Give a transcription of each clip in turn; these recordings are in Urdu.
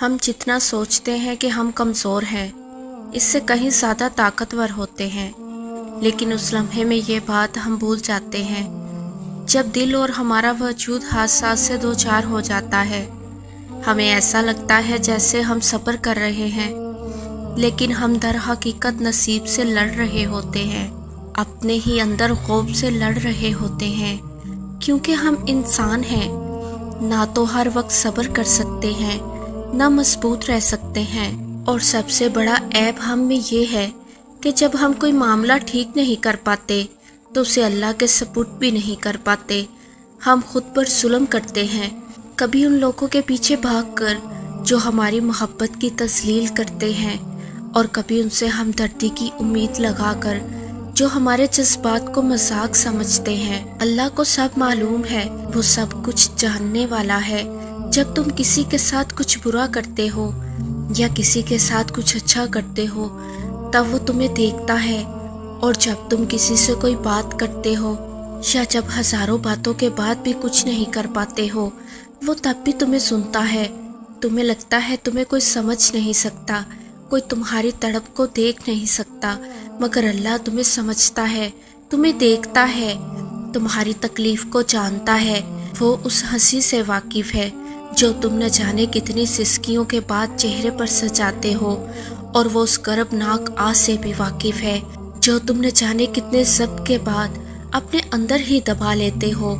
ہم جتنا سوچتے ہیں کہ ہم کمزور ہیں، اس سے کہیں زیادہ طاقتور ہوتے ہیں، لیکن اس لمحے میں یہ بات ہم بھول جاتے ہیں جب دل اور ہمارا وجود حادثات سے دوچار ہو جاتا ہے۔ ہمیں ایسا لگتا ہے جیسے ہم صبر کر رہے ہیں، لیکن ہم در حقیقت نصیب سے لڑ رہے ہوتے ہیں، اپنے ہی اندر خوف سے لڑ رہے ہوتے ہیں، کیونکہ ہم انسان ہیں، نہ تو ہر وقت صبر کر سکتے ہیں، نہ مضبوط رہ سکتے ہیں۔ اور سب سے بڑا عیب ہم میں یہ ہے کہ جب ہم کوئی معاملہ ٹھیک نہیں کر پاتے تو اسے اللہ کے سپرد بھی نہیں کر پاتے۔ ہم خود پر ظلم کرتے ہیں، کبھی ان لوگوں کے پیچھے بھاگ کر جو ہماری محبت کی تذلیل کرتے ہیں، اور کبھی ان سے ہمدردی کی امید لگا کر جو ہمارے جذبات کو مذاق سمجھتے ہیں۔ اللہ کو سب معلوم ہے، وہ سب کچھ جاننے والا ہے۔ جب تم کسی کے ساتھ کچھ برا کرتے ہو یا کسی کے ساتھ کچھ اچھا کرتے ہو تب وہ تمہیں دیکھتا ہے، اور جب تم کسی سے کوئی بات کرتے ہو یا جب ہزاروں باتوں کے بعد بھی کچھ نہیں کر پاتے ہو وہ تب بھی تمہیں سنتا ہے۔ تمہیں لگتا ہے تمہیں کوئی سمجھ نہیں سکتا، کوئی تمہاری تڑپ کو دیکھ نہیں سکتا، مگر اللہ تمہیں سمجھتا ہے، تمہیں دیکھتا ہے، تمہاری تکلیف کو جانتا ہے۔ وہ اس ہنسی سے واقف ہے جو تم نہ جانے کتنی سسکیوں کے بعد چہرے پر سجاتے ہو، اور وہ اس کربناک آہ سے بھی واقف ہے جو تم نہ جانے کتنے ضبط کے بعد اپنے اندر ہی دبا لیتے ہو۔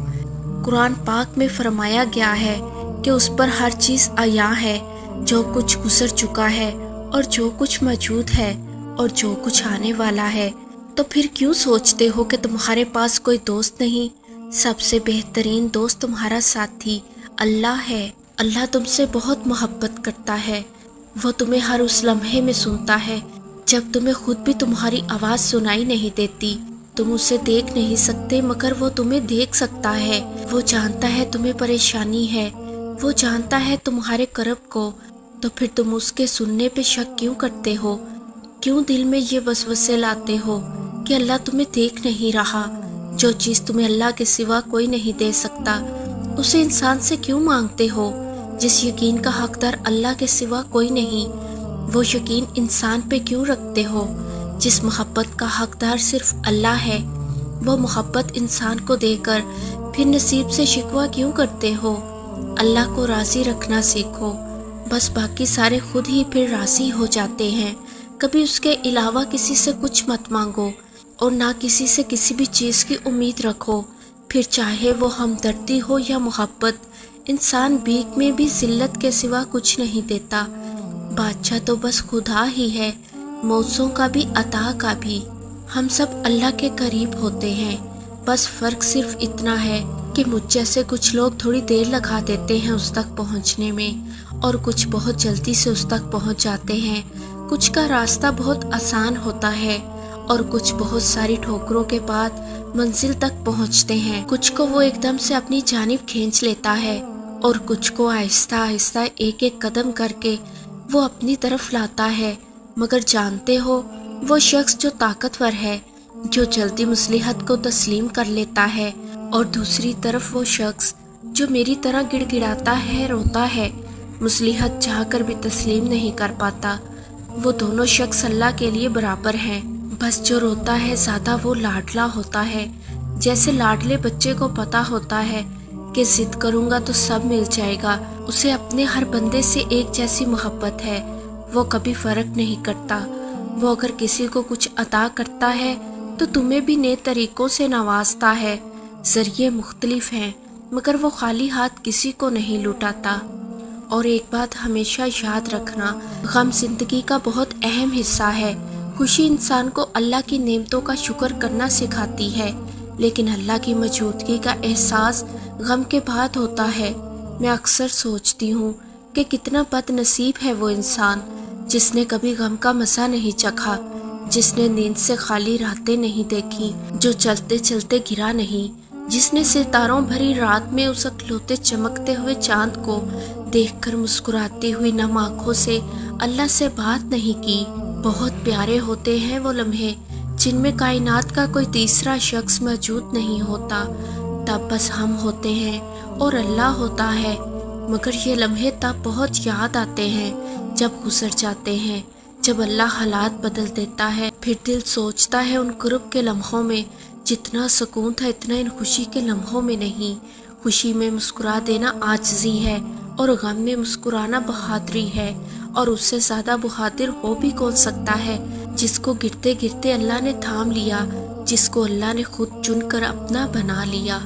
قرآن پاک میں فرمایا گیا ہے کہ اس پر ہر چیز عیاں ہے، جو کچھ گزر چکا ہے اور جو کچھ موجود ہے اور جو کچھ آنے والا ہے۔ تو پھر کیوں سوچتے ہو کہ تمہارے پاس کوئی دوست نہیں؟ سب سے بہترین دوست تمہارا ساتھی اللہ ہے۔ اللہ تم سے بہت محبت کرتا ہے، وہ تمہیں ہر اس لمحے میں سنتا ہے جب تمہیں خود بھی تمہاری آواز سنائی نہیں دیتی۔ تم اسے دیکھ نہیں سکتے مگر وہ تمہیں دیکھ سکتا ہے۔ وہ جانتا ہے تمہیں پریشانی ہے، وہ جانتا ہے تمہارے کرب کو، تو پھر تم اس کے سننے پہ شک کیوں کرتے ہو؟ کیوں دل میں یہ وسوسے لاتے ہو کہ اللہ تمہیں دیکھ نہیں رہا؟ جو چیز تمہیں اللہ کے سوا کوئی نہیں دے سکتا اسے انسان سے کیوں مانگتے ہو؟ جس یقین کا حقدار اللہ کے سوا کوئی نہیں، وہ یقین انسان پہ کیوں رکھتے ہو؟ جس محبت کا حقدار صرف اللہ ہے، وہ محبت انسان کو دے کر پھر نصیب سے شکوہ کیوں کرتے ہو؟ اللہ کو راضی رکھنا سیکھو، بس باقی سارے خود ہی پھر راضی ہو جاتے ہیں۔ کبھی اس کے علاوہ کسی سے کچھ مت مانگو، اور نہ کسی سے کسی بھی چیز کی امید رکھو، پھر چاہے وہ ہمدردی ہو یا محبت۔ انسان بھیک میں بھی ذلت کے سوا کچھ نہیں دیتا۔ بادشاہ تو بس خدا ہی ہے، موزوں کا بھی عطا کا بھی۔ ہم سب اللہ کے قریب ہوتے ہیں، بس فرق صرف اتنا ہے کہ مجھ جیسے کچھ لوگ تھوڑی دیر لگا دیتے ہیں اس تک پہنچنے میں، اور کچھ بہت جلدی سے اس تک پہنچ جاتے ہیں۔ کچھ کا راستہ بہت آسان ہوتا ہے اور کچھ بہت ساری ٹھوکروں کے بعد منزل تک پہنچتے ہیں۔ کچھ کو وہ ایک دم سے اپنی جانب کھینچ لیتا ہے، اور کچھ کو آہستہ آہستہ ایک ایک قدم کر کے وہ اپنی طرف لاتا ہے۔ مگر جانتے ہو، وہ شخص جو طاقتور ہے، جو جلدی مصلحت کو تسلیم کر لیتا ہے، اور دوسری طرف وہ شخص جو میری طرح گڑ گڑاتا ہے، روتا ہے، مصلحت چاہ کر بھی تسلیم نہیں کر پاتا، وہ دونوں شخص اللہ کے لیے برابر ہیں۔ بس جو روتا ہے زیادہ وہ لاڈلا ہوتا ہے، جیسے لاڈلے بچے کو پتا ہوتا ہے کہ ضد کروں گا تو سب مل جائے گا، اسے اپنے ہر بندے سے ایک جیسی محبت ہے، وہ کبھی فرق نہیں کرتا۔ وہ اگر کسی کو کچھ عطا کرتا ہے تو تمہیں بھی نئے طریقوں سے نوازتا ہے۔ ذریعے مختلف ہیں مگر وہ خالی ہاتھ کسی کو نہیں لوٹاتا۔ اور ایک بات ہمیشہ یاد رکھنا، غم زندگی کا بہت اہم حصہ ہے۔ خوشی انسان کو اللہ کی نعمتوں کا شکر کرنا سکھاتی ہے، لیکن اللہ کی موجودگی کا احساس غم کے بعد ہوتا ہے۔ میں اکثر سوچتی ہوں کہ کتنا بد نصیب ہے وہ انسان جس نے کبھی غم کا مزہ نہیں چکھا، جس نے نیند سے خالی راتیں نہیں دیکھی، جو چلتے چلتے گرا نہیں، جس نے ستاروں بھری رات میں اس اکلوتے چمکتے ہوئے چاند کو دیکھ کر مسکراتی ہوئی نم آنکھوں سے اللہ سے بات نہیں کی۔ بہت پیارے ہوتے ہیں وہ لمحے جن میں کائنات کا کوئی تیسرا شخص موجود نہیں ہوتا، تب بس ہم ہوتے ہیں اور اللہ ہوتا ہے۔ مگر یہ لمحے تب بہت یاد آتے ہیں جب گزر جاتے ہیں، جب اللہ حالات بدل دیتا ہے، پھر دل سوچتا ہے ان قرب کے لمحوں میں جتنا سکون تھا اتنا ان خوشی کے لمحوں میں نہیں۔ خوشی میں مسکرا دینا عاجزی ہے اور غم میں مسکرانا بہادری ہے، اور اس سے زیادہ بہادر ہو بھی کون سکتا ہے جس کو گرتے گرتے اللہ نے تھام لیا، جس کو اللہ نے خود چن کر اپنا بنا لیا۔